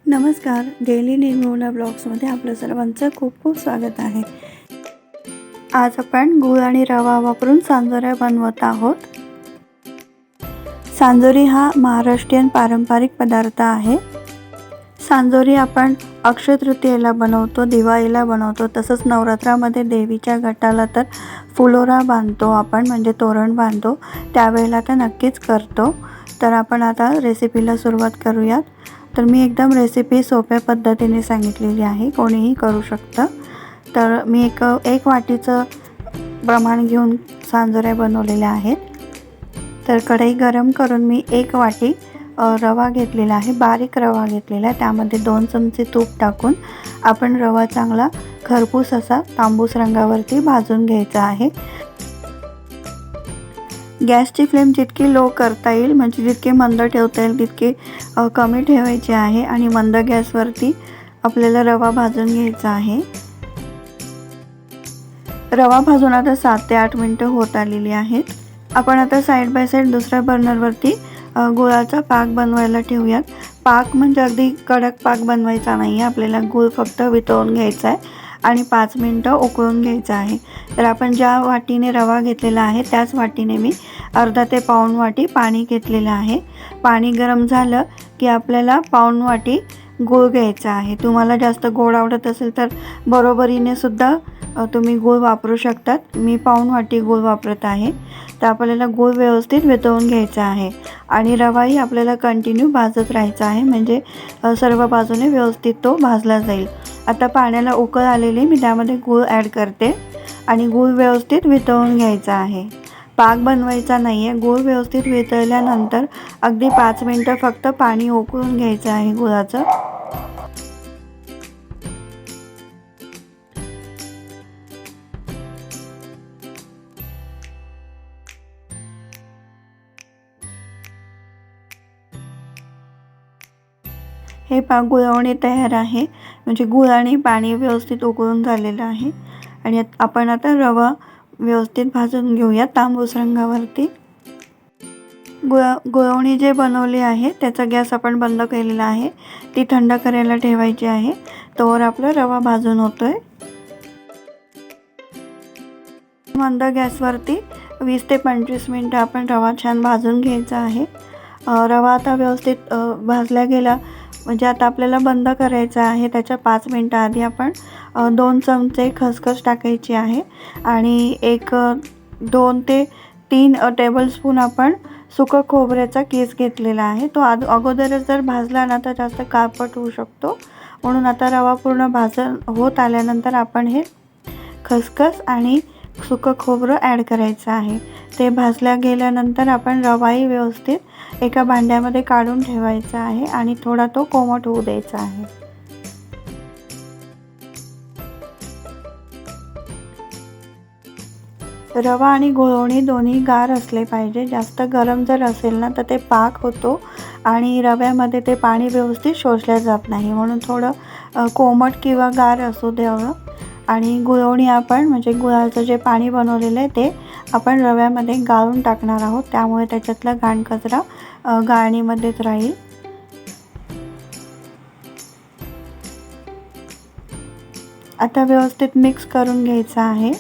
नमस्कार, डेली निर्मला ब्लॉग्समध्ये आपलं सर्वांचं खूप खूप स्वागत आहे। आज आपण गूळ आणि रवा वापरून सांजोऱ्या बनवत आहोत। सांजोरी हा महाराष्ट्रीयन पारंपरिक पदार्थ आहे। सांजोरी आपण अक्षय तृतीयेला बनवतो, दिवाळीला बनवतो, तसंच नवरात्रामध्ये देवीच्या घटाला तर फुलोरा बांधतो आपण, म्हणजे तोरण बांधतो, त्यावेळेला तर नक्कीच करतो। तर आपण आता रेसिपीला सुरुवात करूयात। तर मी एकदम रेसिपी सोप्या पद्धतीने सांगितलेली आहे, कोणीही करू शकतं। तर मी एक वाटीचं प्रमाण घेऊन सांजोऱ्या बनवलेल्या आहेत। तर कढई गरम करून मी 1 वाटी रवा घेतलेला आहे, बारीक रवा घेतलेला आहे। त्यामध्ये 2 चमचे तूप टाकून आपण रवा चांगला खरपूस असा तांबूस रंगावरती भाजून घ्यायचा आहे। गॅसची फ्लेम जितकी लो करता येईल, म्हणजे जितके मंद ठेवता येईल तितके कमी ठेवायचे आहे आणि मंद गॅसवरती आपल्याला रवा भाजून घ्यायचा आहे। रवा भाजून आता 7 ते 8 मिनिटं होत आलेली आहेत। आपण आता साइड बाय साइड दुसऱ्या बर्नरवरती गुळाचा पाक बनवायला ठेवूयात। पाक म्हणजे अगदी कडक पाक बनवायचा नाही, आपल्याला गूळ फक्त वितळून घ्यायचा आहे आणि 5 मिनिटं उकळून घ्यायचं आहे। तर आपण ज्या वाटीने रवा घेतलेला आहे त्याच वाटीने मी अर्धा ते पाऊण वाटी पाणी घेतलेलं आहे। पाणी गरम झालं की आपल्याला पाऊण वाटी गूळ घ्यायचा आहे। तुम्हाला जास्त गोड आवडत असेल तर बरोबरीने सुद्धा तुम्ही गूळ वापरू शकतात। मी पाऊण वाटी गूळ वापरत आहे। तर आपल्याला गूळ व्यवस्थित वितळून घ्यायचा आहे आणि रवाही आपल्याला कंटिन्यू भाजत राहायचा आहे, म्हणजे सर्व बाजूने व्यवस्थित तो भाजला जाईल। आता पाण्याला उकळ आलेली, मी त्यामध्ये गूळ ॲड करते आणि गूळ व्यवस्थित वितळून घ्यायचा आहे। पाक बनवायचा नाही आहे। गूळ व्यवस्थित वितळल्यानंतर अगदी 5 मिनिटं फक्त पाणी उकळून घ्यायचं आहे गुळाचं। हे पाक गुळवणी तयार आहे, म्हणजे गूळ आणि पाणी व्यवस्थित उकळून झालेलं आहे। आणि आपण आता रवा व्यवस्थित भाजून घेऊया तांबूस रंगावरती। गुळवणी जे बनवली आहे त्याचा गॅस आपण बंद केलेला आहे, ती थंड करायला ठेवायची आहे। तोवर आपला रवा भाजून होतोय। मंद गॅसवरती 20 ते 25 मिनिटं आपण रवा छान भाजून घ्यायचा आहे। रवा आता व्यवस्थित भाजला गेला, म्हणजे आता आपल्याला बंद करायचा आहे। त्याच्या 5 मिनिटं आधी आपण 2 चमचे खसखस टाकायची आहे आणि 2 ते 3 टेबलस्पून आपण सुकं खोबऱ्याचा कीस घेतलेला आहे। तो अगोदरच जर भाजला ना तर जास्त काळपट होऊ शकतो, म्हणून आता रवा पूर्ण भाजून होत आल्यानंतर आपण हे खसखस आणि सुकं खोबरं ॲड करायचं आहे। ते भाजल्या गेल्यानंतर आपण रवाही व्यवस्थित एका भांड्यामध्ये काढून ठेवायचा आहे आणि थोडा तो कोमट होऊ द्यायचा आहे। रवा आणि गुळवणी दोन्ही गार असले पाहिजे। जास्त गरम जर असेल ना तर ते पाक होतो आणि रव्यामध्ये ते पाणी व्यवस्थित शोषलं जात नाही, म्हणून थोडं कोमट किंवा गार असू द्यावं। आणि गुळवणी आपण, म्हणजे गुळाचं जे पाणी बनवलेलं आहे ते आपण रव्यामध्ये गाळून टाकणार आहोत, त्यामुळे त्याच्यातला घाण कचरा गाळणीमध्येच राहील। आता व्यवस्थित मिक्स करून घ्यायचं आहे।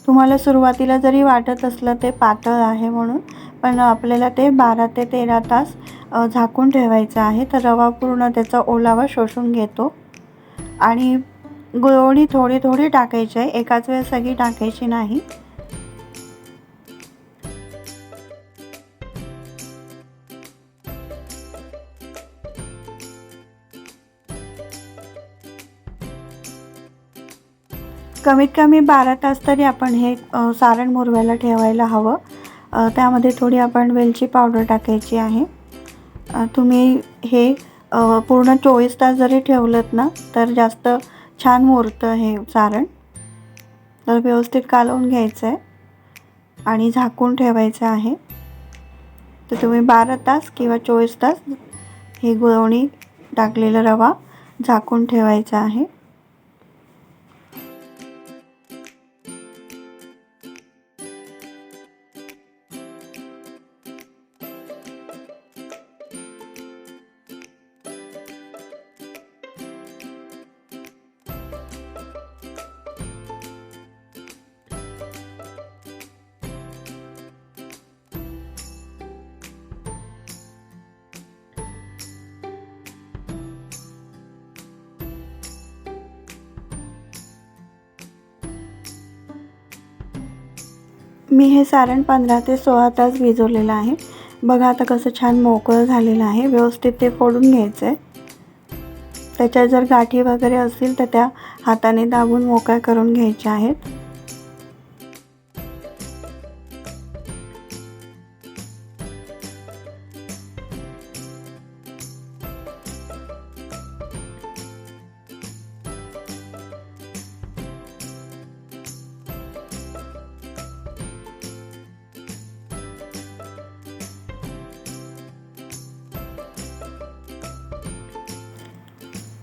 तुम्हाला सुरुवातीला जरी वाटत असलं ते पातळ आहे म्हणून, पण आपल्याला ते 12 ते 13 तास झाकून ठेवायचं आहे, तर रवा पूर्ण त्याचा ओलावा शोषून घेतो। आणि गुळवणी थोडी थोडी टाकायची आहे, एकाच वेळेस सगळी टाकायची नाही। कमीत कमी 12 तास तरी आपण हे सारण मुरवायला ठेवायला हवं। त्यामध्ये थोडी आपण वेलची पावडर टाकायची आहे। तुम्ही हे पूर्ण 24 तास जरी ठेवलंत ना तर जास्त छान मुरतं हे सारण। तर व्यवस्थित कालवून घ्यायचं आहे आणि झाकून ठेवायचं आहे। तर तुम्ही 12 तास किंवा 24 तास हे गुळवणी टाकलेला रवा झाकून ठेवायचा आहे। मी हे सारण 15 ते 16 तास भिजवलेलं आहे. बघा आता कसं छान मोकळं झालेलं आहे. व्यवस्थित ते फोडून घ्यायचं आहे. त्याच्यात जर गाठी वगैरे असतील तर त्या हाताने दाबून मोकळ्या करून घ्यायच्या आहेत.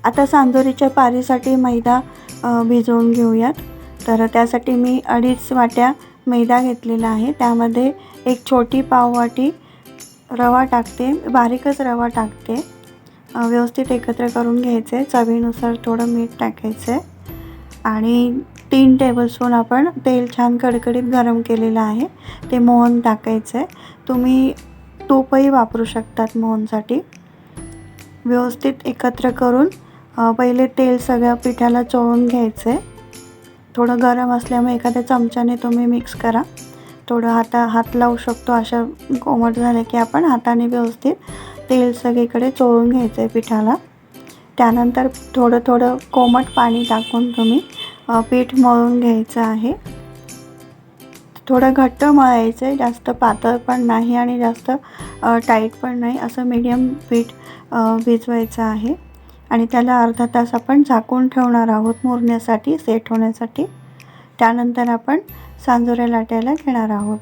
आता सांजोरीच्या पारीसाठी मैदा भिजवून घेऊयात. तर त्यासाठी मी 2.5 वाट्या मैदा घेतलेला आहे. त्यामध्ये एक छोटी पाववाटी रवा टाकते, बारीकच रवा टाकते. व्यवस्थित एकत्र करून घ्यायचे. चवीनुसार थोडं मीठ टाकायचं आहे आणि 3 टेबलस्पून आपण तेल छान कडकडीत गरम केलेलं आहे ते मोहन टाकायचं आहे. तुम्ही तूपही वापरू शकतात मोहनसाठी. व्यवस्थित एकत्र करून पहिले तेल सगळ्या पिठाला चोळून घ्यायचं आहे. थोडं गरम असल्यामुळे एखाद्या चमच्याने तुम्ही मिक्स करा. थोडं हात लावू शकतो. अशा कोमट झाले की आपण हाताने व्यवस्थित तेल सगळीकडे चोळून घ्यायचं आहे पिठाला. त्यानंतर थोडं थोडं कोमट पाणी टाकून तुम्ही पीठ मळून घ्यायचं आहे. थोडं घट्ट मळायचं आहे, जास्त पातळ पण नाही आणि जास्त टाईट पण नाही, असं मीडियम पीठ भिजवायचं आहे. आणि त्याला अर्धा तास आपण झाकून ठेवणार आहोत मुरण्यासाठी, सेट होण्यासाठी. त्यानंतर आपण सांजोऱ्या लाटायला घेणार आहोत.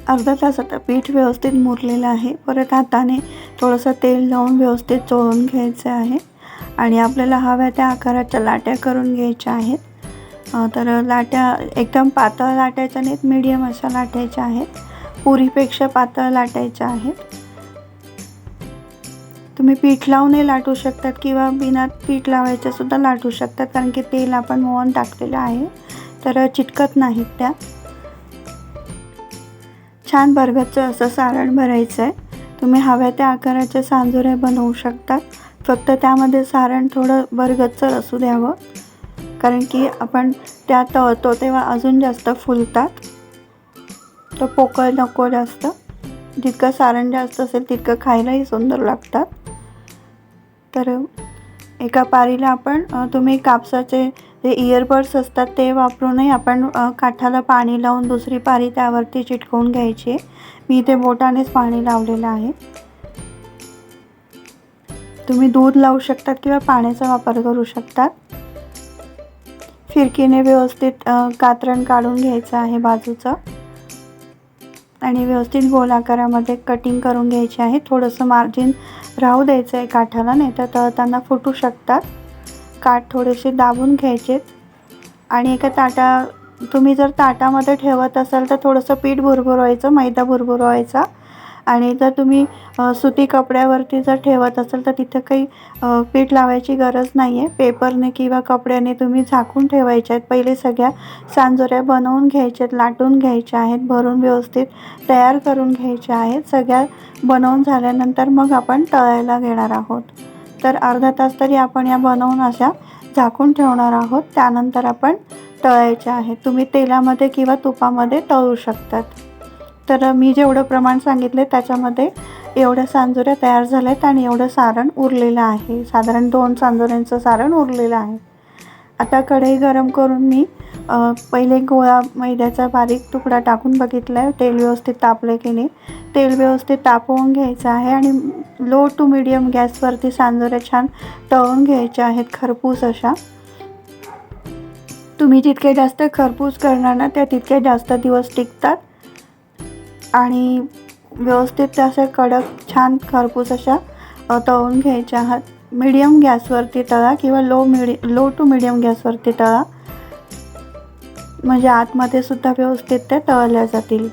अर्धा तास आता पीठ व्यवस्थित मुरलेलं आहे. परत हाताने थोडंसं तेल लावून व्यवस्थित चोळून घ्यायचं आहे आणि आपल्याला हव्या त्या आकाराच्या लाट्या करून घ्यायच्या आहेत. तर लाट्या एकदम पातळ लाटायच्या नाहीत, मीडियम अशा लाटायच्या आहेत. पुरीपेक्षा पातळ लाटायच्या आहेत. तुम्ही पीठ लावूनही लाटू शकतात किंवा बिना पीठ लावायचं सुद्धा लाटू शकतात, कारण की तेल आपण मोहन टाकलेलं आहे तर चिटकत नाहीत त्या. छान भरगच्च असं सारण भरायचं आहे. तुम्ही हव्या त्या आकाराच्या सांजोऱ्या बनवू शकता. फक्त त्यामध्ये सारण थोडं भरगच्च असू द्यावं, कारण की आपण त्या तळतो तेव्हा अजून जास्त फुलतात. तर पोकळ नको जास्त. जितकं सारण जास्त असेल तितकं खायलाही सुंदर लागतात. तर एका पारीला आपण तुम्ही कापसाचे जे इयरबड्स असतात ते वापरूनही आपण काठाला पाणी लावून दुसरी पारी त्यावरती चिटकवून घ्यायची आहे. मी इथे बोटानेच पाणी लावलेलं आहे. तुम्ही दूध लावू शकतात किंवा पाण्याचा वापर करू शकतात. फिरकीने व्यवस्थित कात्रण काढून घ्यायचं आहे बाजूचं आणि व्यवस्थित गोल आकारामध्ये कटिंग करून घ्यायचे आहे. थोडंसं मार्जिन राहू द्यायचं आहे काठाला, नाही तर तळताना फुटू शकतात. काठ थोडेसे दाबून घ्यायचे आणि एका तुम्ही जर ताटामध्ये ठेवत असाल तर थोडंसं पीठ भुरभुरवायचं, मैदा भुरभुरवायचा. आणि जर तुम्ही सुती कपड्यावरती जर ठेवत असाल तर तिथं काही पीठ लावायची गरज नाही आहे. पेपरने किंवा कपड्याने तुम्ही झाकून ठेवायच्या आहेत. पहिले सगळ्या सांजोऱ्या बनवून घ्यायच्या आहेत, लाटून घ्यायच्या आहेत, भरून व्यवस्थित तयार करून घ्यायच्या आहेत. सगळ्या बनवून झाल्यानंतर मग आपण तळायला घेणार आहोत. तर अर्धा तास तरी आपण या बनवून अशा झाकून ठेवणार आहोत. त्यानंतर आपण तळायच्या आहेत. तुम्ही तेलामध्ये किंवा तुपामध्ये तळू शकतात. तर मी जेवढं प्रमाण सांगितले त्याच्यामध्ये एवढ्या सांजोऱ्या तयार झाल्या आहेत आणि एवढं सारण उरलेलं आहे. साधारण 2 सांजोऱ्यांचं सारण उरलेलं आहे. आता कढई गरम करून मी पहिले गोळा मैद्याचा बारीक तुकडा टाकून बघितला आहे तेल व्यवस्थित तापलं की नाही. तेल व्यवस्थित तापवून घ्यायचं आहे आणि लो टू मीडियम गॅसवरती सांजोऱ्या छान तळून घ्यायच्या आहेत खरपूस अशा. तुम्ही जितके जास्त खरपूस करणार ना त्या तितके जास्त दिवस टिकतात आणि व्यवस्थित अशा कडक छान खरपूस अशा तळून घ्यायच्या आहात. मीडियम गॅसवरती तळा किंवा लो टू मीडियम गॅसवरती तळा, म्हणजे आतमध्ये सुद्धा व्यवस्थित त्या तळल्या जातील.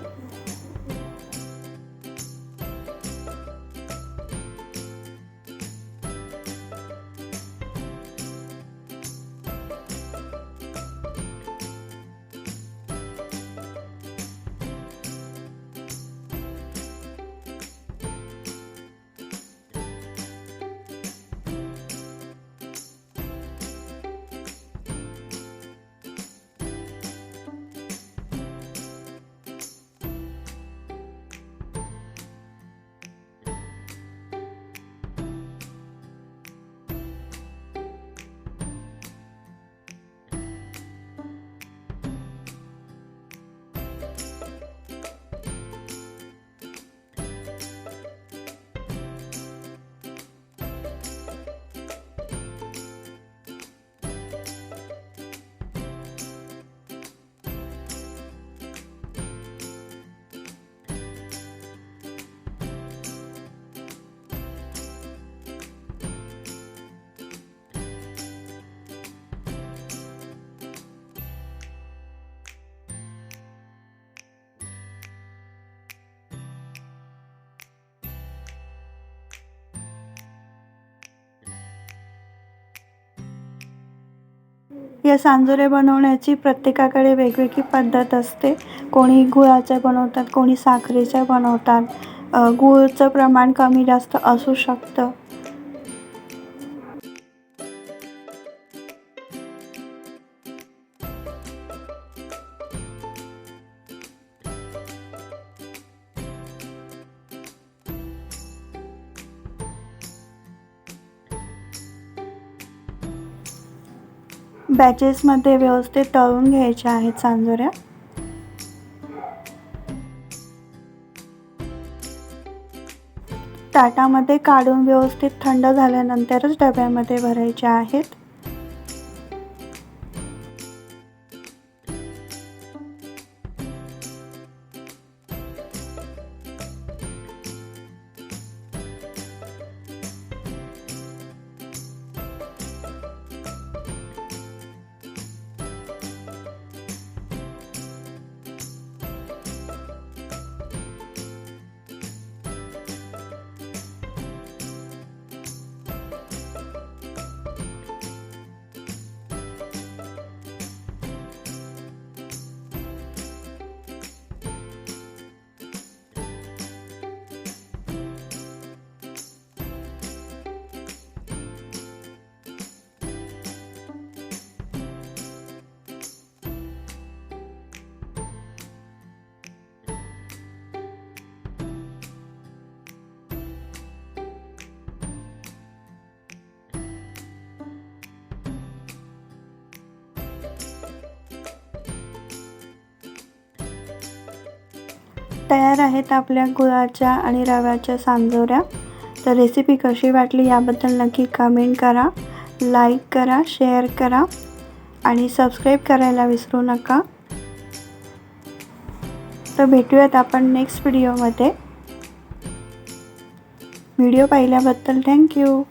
या सांजोऱ्या बनवण्याची प्रत्येकाकडे वेगवेगळी पद्धत असते. कोणी गुळाच्या बनवतात, कोणी साखरेच्या बनवतात. गुळचं प्रमाण कमी जास्त असू शकतं. बॅचेसमध्ये व्यवस्थित तळून घ्यायच्या आहेत सांजोऱ्या. ताटामध्ये काढून व्यवस्थित थंड झाल्यानंतरच डब्यामध्ये भरायच्या आहेत. तयार आहेत आपल्या गुळाच्या आणि रव्याच्या सांजोऱ्या. तर रेसिपी कशी वाटली याबद्दल नक्की कमेंट करा, लाईक करा, शेअर करा आणि सबस्क्राईब करायला विसरू नका. तर भेटूयात आपण नेक्स्ट व्हिडिओमध्ये. व्हिडिओ पाहिल्याबद्दल थँक्यू.